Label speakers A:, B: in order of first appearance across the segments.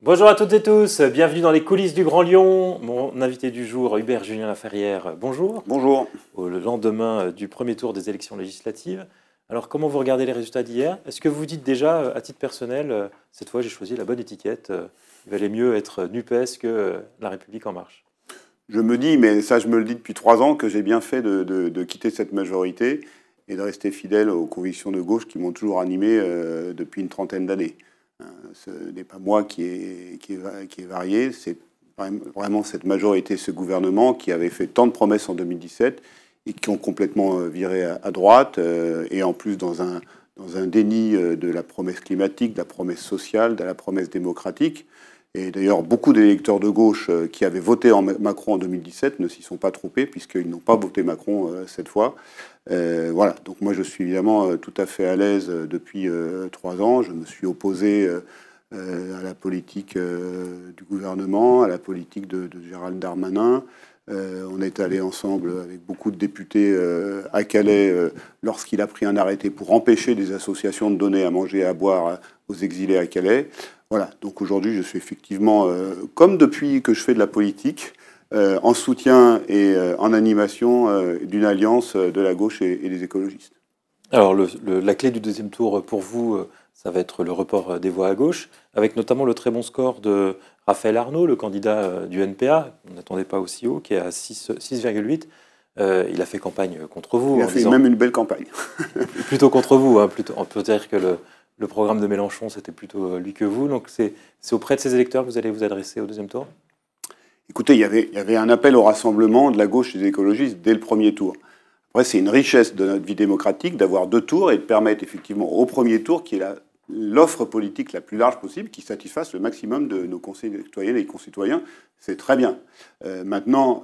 A: Bonjour à toutes et tous, bienvenue dans les coulisses du Grand Lyon. Mon invité du jour, Hubert Julien Laferrière, bonjour.
B: Bonjour.
A: Au lendemain du premier tour des élections législatives. Alors, comment vous regardez les résultats d'hier? Est-ce que vous vous dites déjà, à titre personnel, cette fois j'ai choisi la bonne étiquette, il valait mieux être NUPES que La République En Marche?
B: Je me dis, mais ça je me le dis depuis 3 ans, que j'ai bien fait de quitter cette majorité et de rester fidèle aux convictions de gauche qui m'ont toujours animé depuis une trentaine d'années. Ce n'est pas moi qui est varié, c'est vraiment cette majorité, ce gouvernement qui avait fait tant de promesses en 2017 et qui ont complètement viré à droite, et en plus dans un déni de la promesse climatique, de la promesse sociale, de la promesse démocratique. Et d'ailleurs, beaucoup d'électeurs de gauche qui avaient voté Macron en 2017 ne s'y sont pas trompés, puisqu'ils n'ont pas voté Macron cette fois. Voilà, donc moi je suis évidemment tout à fait à l'aise depuis 3 ans. Je me suis opposé à la politique du gouvernement, à la politique de Gérald Darmanin. On est allé ensemble avec beaucoup de députés à Calais lorsqu'il a pris un arrêté pour empêcher des associations de donner à manger et à boire aux exilés à Calais. Voilà, donc aujourd'hui je suis effectivement, comme depuis que je fais de la politique, en soutien et en animation d'une alliance de la gauche et des écologistes.
A: Alors, la clé du deuxième tour pour vous, ça va être le report des voix à gauche, avec notamment le très bon score de Raphaël Arnault, le candidat du NPA, on n'attendait pas aussi haut, qui est à 6,8. Il a fait campagne contre vous.
B: Il a fait même une belle campagne.
A: Plutôt contre vous, hein, plutôt, on peut dire que le programme de Mélenchon, c'était plutôt lui que vous. Donc c'est auprès de ces électeurs que vous allez vous adresser au deuxième tour?
B: Écoutez, il y avait un appel au rassemblement de la gauche et des écologistes dès le premier tour. Après, c'est une richesse de notre vie démocratique d'avoir 2 tours et de permettre effectivement au premier tour qu'il y ait l'offre politique la plus large possible qui satisfasse le maximum de nos concitoyennes et concitoyens. C'est très bien. Maintenant,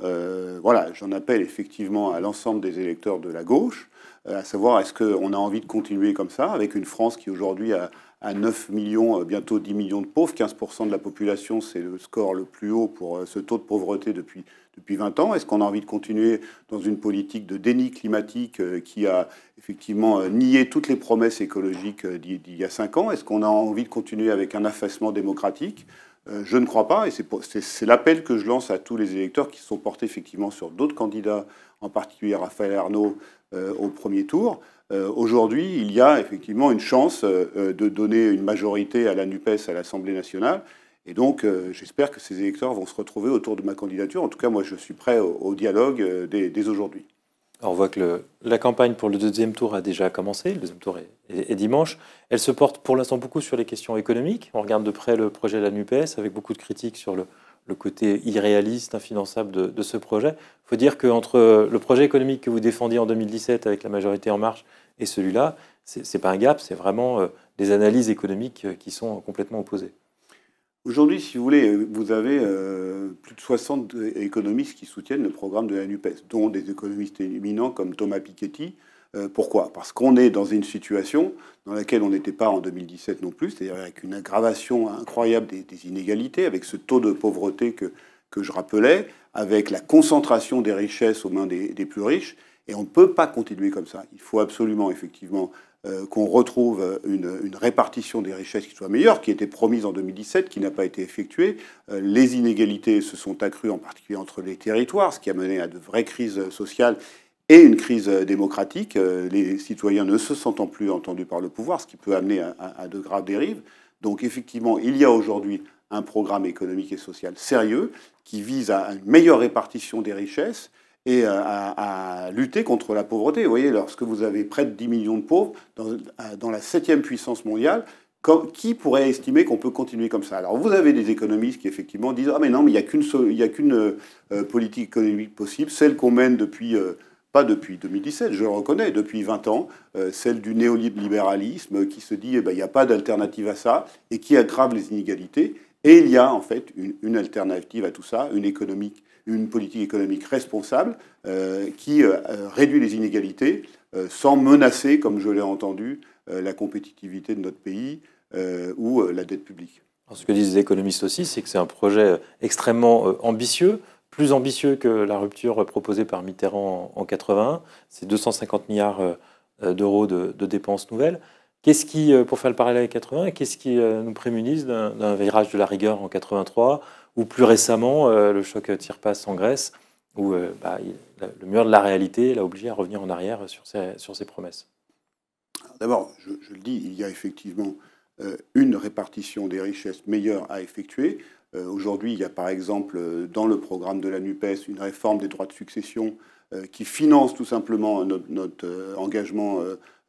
B: voilà, j'en appelle effectivement à l'ensemble des électeurs de la gauche, à savoir est-ce qu'on a envie de continuer comme ça, avec une France qui aujourd'hui a 9 millions, bientôt 10 millions de pauvres, 15% de la population, c'est le score le plus haut pour ce taux de pauvreté depuis 20 ans. Est-ce qu'on a envie de continuer dans une politique de déni climatique qui a effectivement nié toutes les promesses écologiques d'il y a 5 ans? Est-ce qu'on a envie de continuer avec un affaissement démocratique? Je ne crois pas, et c'est l'appel que je lance à tous les électeurs qui se sont portés effectivement sur d'autres candidats, en particulier Raphaël Arnault au premier tour. Aujourd'hui, il y a effectivement une chance de donner une majorité à la NUPES à l'Assemblée nationale. Et donc, j'espère que ces électeurs vont se retrouver autour de ma candidature. En tout cas, moi, je suis prêt au dialogue dès aujourd'hui.
A: Alors, on voit que la campagne pour le deuxième tour a déjà commencé. Le deuxième tour est dimanche. Elle se porte pour l'instant beaucoup sur les questions économiques. On regarde de près le projet de la NUPES avec beaucoup de critiques sur le côté irréaliste, infinançable de ce projet. Il faut dire qu'entre le projet économique que vous défendiez en 2017 avec la majorité En Marche et celui-là, c'est pas un gap, c'est vraiment des analyses économiques qui sont complètement opposées.
B: Aujourd'hui, si vous voulez, vous avez plus de 60 économistes qui soutiennent le programme de la NUPES, dont des économistes éminents comme Thomas Piketty. Pourquoi? Parce qu'on est dans une situation dans laquelle on n'était pas en 2017 non plus, c'est-à-dire avec une aggravation incroyable des inégalités, avec ce taux de pauvreté que je rappelais, avec la concentration des richesses aux mains des plus riches. Et on ne peut pas continuer comme ça. Il faut absolument, effectivement, qu'on retrouve une répartition des richesses qui soit meilleure, qui était promise en 2017, qui n'a pas été effectuée. Les inégalités se sont accrues, en particulier entre les territoires, ce qui a mené à de vraies crises sociales et une crise démocratique. Les citoyens ne se sentant plus entendus par le pouvoir, ce qui peut amener à de graves dérives. Donc effectivement, il y a aujourd'hui un programme économique et social sérieux qui vise à une meilleure répartition des richesses et à lutter contre la pauvreté. Vous voyez, lorsque vous avez près de 10 millions de pauvres dans la 7e puissance mondiale, qui pourrait estimer qu'on peut continuer comme ça? Alors vous avez des économistes qui effectivement disent « Ah mais non, mais il n'y a qu'une politique économique possible, celle qu'on mène depuis... pas depuis 2017, je le reconnais, depuis 20 ans, celle du néolibéralisme qui se dit il n'y a pas d'alternative à ça et qui aggrave les inégalités. Et il y a en fait une alternative à tout ça, une politique économique responsable qui réduit les inégalités sans menacer, comme je l'ai entendu, la compétitivité de notre pays ou la dette publique.
A: Alors, ce que disent les économistes aussi, c'est que c'est un projet extrêmement ambitieux, plus ambitieux que la rupture proposée par Mitterrand en 81. C'est 250 milliards d'euros de dépenses nouvelles. Qu'est-ce qui, pour faire le parallèle avec 80, qu'est-ce qui nous prémunise d'un virage de la rigueur en 83, ou plus récemment, le choc tir-passe en Grèce, où le mur de la réalité l'a obligé à revenir en arrière sur ses promesses?
B: D'abord, je le dis, il y a effectivement une répartition des richesses meilleure à effectuer. Aujourd'hui, il y a par exemple dans le programme de la NUPES une réforme des droits de succession qui finance tout simplement notre engagement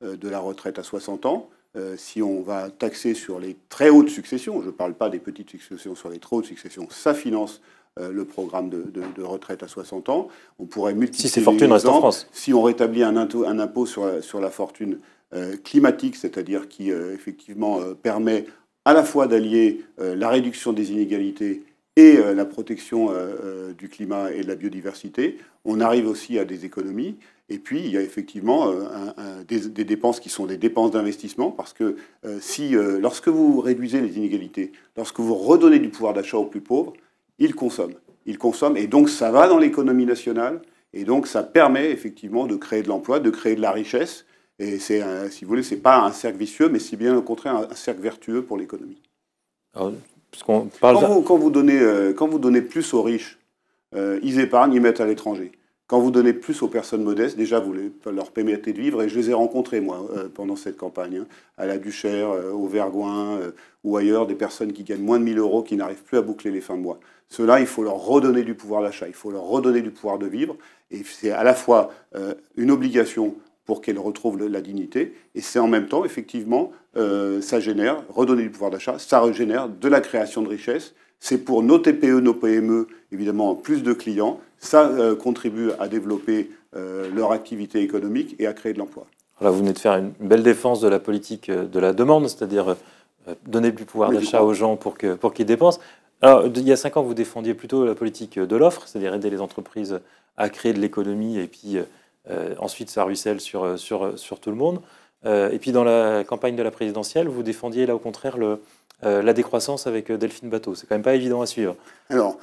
B: de la retraite à 60 ans. Si on va taxer sur les très hautes successions, je ne parle pas des petites successions, sur les très hautes successions, ça finance le programme de retraite à 60 ans. On pourrait multiplier
A: si ces fortunes restent en France.
B: Si on rétablit un impôt sur la fortune climatique, c'est-à-dire qui effectivement permet à la fois d'allier la réduction des inégalités et la protection du climat et de la biodiversité, on arrive aussi à des économies. Et puis, il y a effectivement des dépenses qui sont des dépenses d'investissement, parce que lorsque vous réduisez les inégalités, lorsque vous redonnez du pouvoir d'achat aux plus pauvres, ils consomment. Ils consomment, et donc ça va dans l'économie nationale, et donc ça permet effectivement de créer de l'emploi, de créer de la richesse. Et c'est, si vous voulez, c'est pas un cercle vicieux, mais c'est bien au contraire un cercle vertueux pour l'économie. Quand vous donnez plus aux riches, ils épargnent, ils mettent à l'étranger. Quand vous donnez plus aux personnes modestes, déjà vous leur permettez de vivre, et je les ai rencontrés moi pendant cette campagne, à la Duchère, au Vergoing ou ailleurs, des personnes qui gagnent moins de 1 000 euros, qui n'arrivent plus à boucler les fins de mois. Ceux-là, il faut leur redonner du pouvoir d'achat, il faut leur redonner du pouvoir de vivre, et c'est à la fois une obligation pour qu'elles retrouvent la dignité. Et c'est en même temps, effectivement, ça génère, redonner du pouvoir d'achat, ça génère de la création de richesses. C'est pour nos TPE, nos PME, évidemment, plus de clients. Ça contribue à développer leur activité économique et à créer de l'emploi.
A: Vous venez de faire une belle défense de la politique de la demande, c'est-à-dire donner du pouvoir d'achat aux gens pour qu'ils dépensent. Alors, il y a 5 ans, vous défendiez plutôt la politique de l'offre, c'est-à-dire aider les entreprises à créer de l'économie et puis ensuite ça ruisselle sur tout le monde. Et puis dans la campagne de la présidentielle, vous défendiez là au contraire la décroissance avec Delphine Batho. C'est quand même pas évident à suivre.
B: Alors,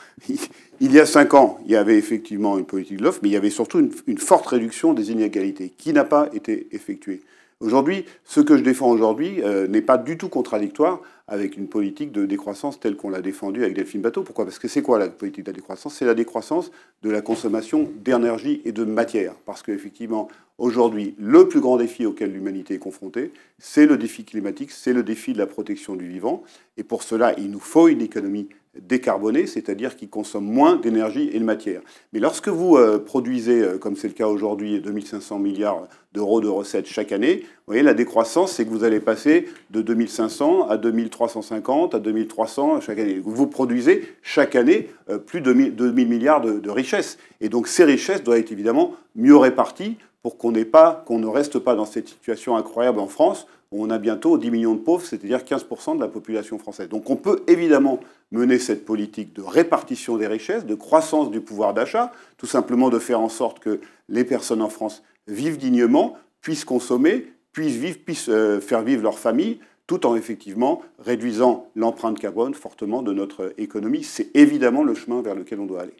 B: il y a 5 ans, il y avait effectivement une politique de l'offre, mais il y avait surtout une forte réduction des inégalités qui n'a pas été effectuée. Aujourd'hui, ce que je défends aujourd'hui n'est pas du tout contradictoire avec une politique de décroissance telle qu'on l'a défendue avec Delphine Batho. Pourquoi ? Parce que c'est quoi la politique de la décroissance ? C'est la décroissance de la consommation d'énergie et de matière. Parce qu'effectivement, aujourd'hui, le plus grand défi auquel l'humanité est confrontée, c'est le défi climatique, c'est le défi de la protection du vivant. Et pour cela, il nous faut une économie décarbonée, c'est-à-dire qui consomme moins d'énergie et de matière. Mais lorsque vous produisez, comme c'est le cas aujourd'hui, 2500 milliards d'euros de recettes chaque année, vous voyez, la décroissance, c'est que vous allez passer de 2500 à 2350, à 2300 chaque année. Vous produisez chaque année plus de 2000 milliards de richesses. Et donc ces richesses doivent être évidemment mieux réparties pour qu'on ne reste pas dans cette situation incroyable en France, où on a bientôt 10 millions de pauvres, c'est-à-dire 15% de la population française. Donc on peut évidemment mener cette politique de répartition des richesses, de croissance du pouvoir d'achat, tout simplement de faire en sorte que les personnes en France vivent dignement, puissent consommer, puissent faire vivre leur famille, tout en effectivement réduisant l'empreinte carbone fortement de notre économie. C'est évidemment le chemin vers lequel on doit aller.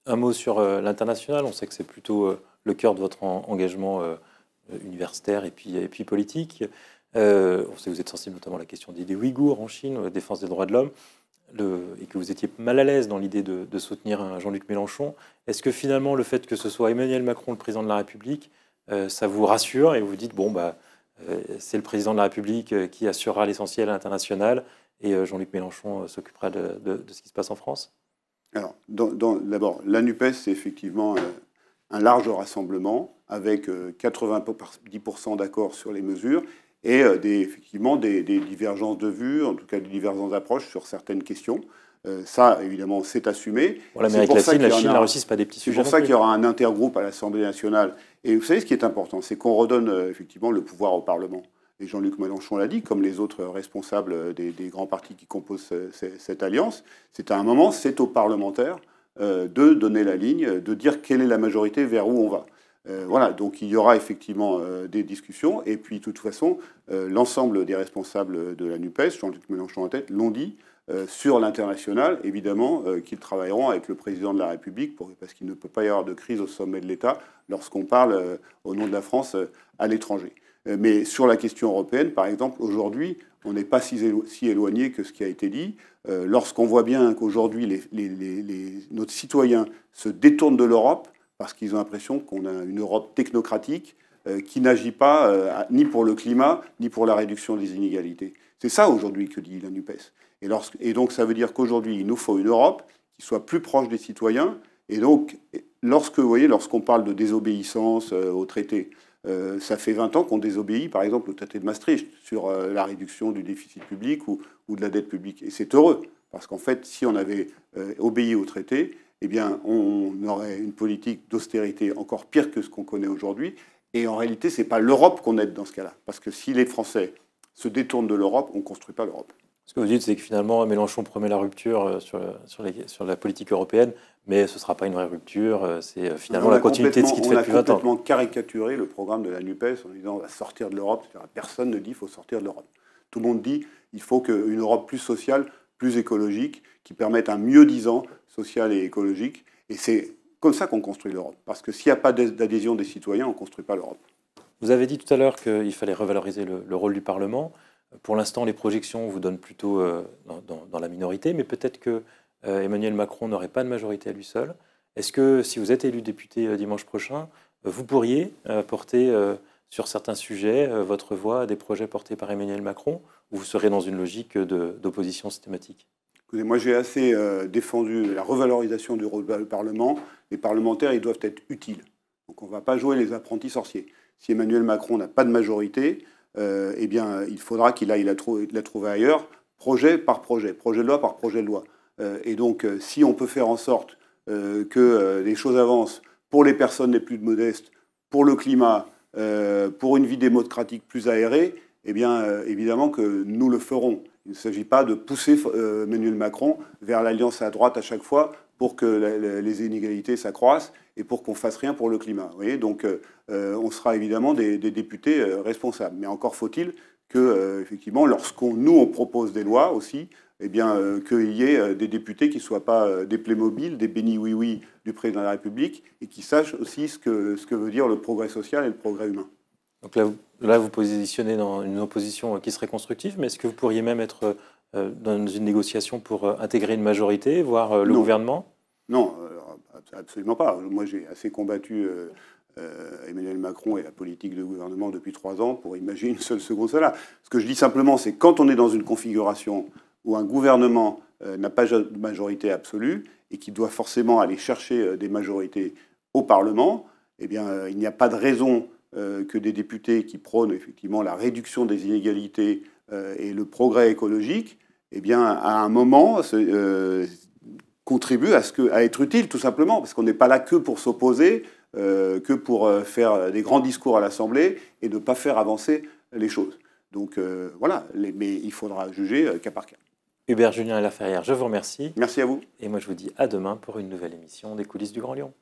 A: Un mot sur l'international. On sait que c'est plutôt le cœur de votre engagement universitaire et puis politique. On sait que vous êtes sensible notamment à la question des Ouïghours en Chine, la défense des droits de l'homme, et que vous étiez mal à l'aise dans l'idée de soutenir un Jean-Luc Mélenchon. Est-ce que finalement le fait que ce soit Emmanuel Macron le président de la République, ça vous rassure et vous vous dites, c'est le président de la République qui assurera l'essentiel à l'international et Jean-Luc Mélenchon s'occupera de ce qui se passe en France ?
B: Alors, d'abord, la NUPES, c'est effectivement un large rassemblement avec 90% d'accord sur les mesures et effectivement des divergences de vues, en tout cas des divergences d'approche sur certaines questions. Ça, évidemment, c'est assumé.
A: L'Amérique latine, la Chine, la Russie, c'est pas des petits sujets.
B: C'est pour ça qu'il y aura un intergroupe à l'Assemblée nationale. Et vous savez, ce qui est important, c'est qu'on redonne effectivement le pouvoir au Parlement. Et Jean-Luc Mélenchon l'a dit, comme les autres responsables des grands partis qui composent cette alliance, c'est à un moment, c'est aux parlementaires de donner la ligne, de dire quelle est la majorité, vers où on va. Voilà, donc il y aura effectivement des discussions. Et puis, de toute façon, l'ensemble des responsables de la NUPES, Jean-Luc Mélenchon en tête, l'ont dit, sur l'international, évidemment, qu'ils travailleront avec le président de la République, parce qu'il ne peut pas y avoir de crise au sommet de l'État lorsqu'on parle au nom de la France à l'étranger. Mais sur la question européenne, par exemple, aujourd'hui, on n'est pas si éloigné que ce qui a été dit. Lorsqu'on voit bien qu'aujourd'hui, nos citoyens se détournent de l'Europe parce qu'ils ont l'impression qu'on a une Europe technocratique qui n'agit pas ni pour le climat, ni pour la réduction des inégalités. C'est ça aujourd'hui que dit la NUPES. Et donc ça veut dire qu'aujourd'hui, il nous faut une Europe qui soit plus proche des citoyens. Et donc, lorsqu'on parle de désobéissance au traité, ça fait 20 ans qu'on désobéit, par exemple, au traité de Maastricht sur la réduction du déficit public ou de la dette publique. Et c'est heureux, parce qu'en fait, si on avait obéi au traité, eh bien, on aurait une politique d'austérité encore pire que ce qu'on connaît aujourd'hui. Et en réalité, ce n'est pas l'Europe qu'on aide dans ce cas-là. Parce que si les Français se détournent de l'Europe, on ne construit pas l'Europe.
A: Ce que vous dites, c'est que finalement, Mélenchon promet la rupture sur la politique européenne, mais ce ne sera pas une vraie rupture, c'est finalement la continuité de ce qui se fait depuis 20 ans.
B: On a complètement caricaturé le programme de la NUPES en disant on va sortir de l'Europe. Personne ne dit qu'il faut sortir de l'Europe. Tout le monde dit qu'il faut une Europe plus sociale, plus écologique, qui permette un mieux-disant social et écologique. Et c'est comme ça qu'on construit l'Europe. Parce que s'il n'y a pas d'adhésion des citoyens, on ne construit pas l'Europe.
A: Vous avez dit tout à l'heure qu'il fallait revaloriser le rôle du Parlement. Pour l'instant, les projections vous donnent plutôt dans la minorité, mais peut-être que Emmanuel Macron n'aurait pas de majorité à lui seul. Est-ce que, si vous êtes élu député dimanche prochain, vous pourriez porter sur certains sujets votre voix à des projets portés par Emmanuel Macron, ou vous serez dans une logique d'opposition systématique?
B: Écoutez, moi, j'ai assez défendu la revalorisation du rôle du Parlement. Les parlementaires, ils doivent être utiles. Donc on ne va pas jouer les apprentis sorciers. Si Emmanuel Macron n'a pas de majorité, eh bien, il faudra qu'il aille la trouver ailleurs, projet par projet, projet de loi par projet de loi. Et donc, si on peut faire en sorte que les choses avancent pour les personnes les plus modestes, pour le climat, pour une vie démocratique plus aérée, eh bien, évidemment que nous le ferons. Il ne s'agit pas de pousser Emmanuel Macron vers l'alliance à droite à chaque fois pour que les inégalités s'accroissent et pour qu'on ne fasse rien pour le climat. Vous voyez, donc, on sera évidemment des députés responsables. Mais encore faut-il que, effectivement, on propose des lois aussi, eh bien, qu'il y ait des députés qui ne soient pas des Playmobil, des bénis oui-oui du président de la République, et qui sachent aussi ce que veut dire le progrès social et le progrès humain.
A: Donc là, vous positionnez dans une opposition qui serait constructive, mais est-ce que vous pourriez même être dans une négociation pour intégrer une majorité, voire le gouvernement?
B: Non, absolument pas. Moi, j'ai assez combattu Emmanuel Macron et la politique de gouvernement depuis 3 ans pour imaginer une seule seconde cela. Ce que je dis simplement, c'est que quand on est dans une configuration où un gouvernement n'a pas de majorité absolue et qui doit forcément aller chercher des majorités au Parlement, eh bien, il n'y a pas de raison que des députés qui prônent effectivement la réduction des inégalités et le progrès écologique, eh bien, à un moment, contribuent à être utiles, tout simplement, parce qu'on n'est pas là que pour s'opposer, que pour faire des grands discours à l'Assemblée et ne pas faire avancer les choses. Donc voilà, mais il faudra juger cas par cas.
A: Hubert Julien Laferrière, je vous remercie.
B: Merci à vous.
A: Et moi, je vous dis à demain pour une nouvelle émission des coulisses du Grand Lyon.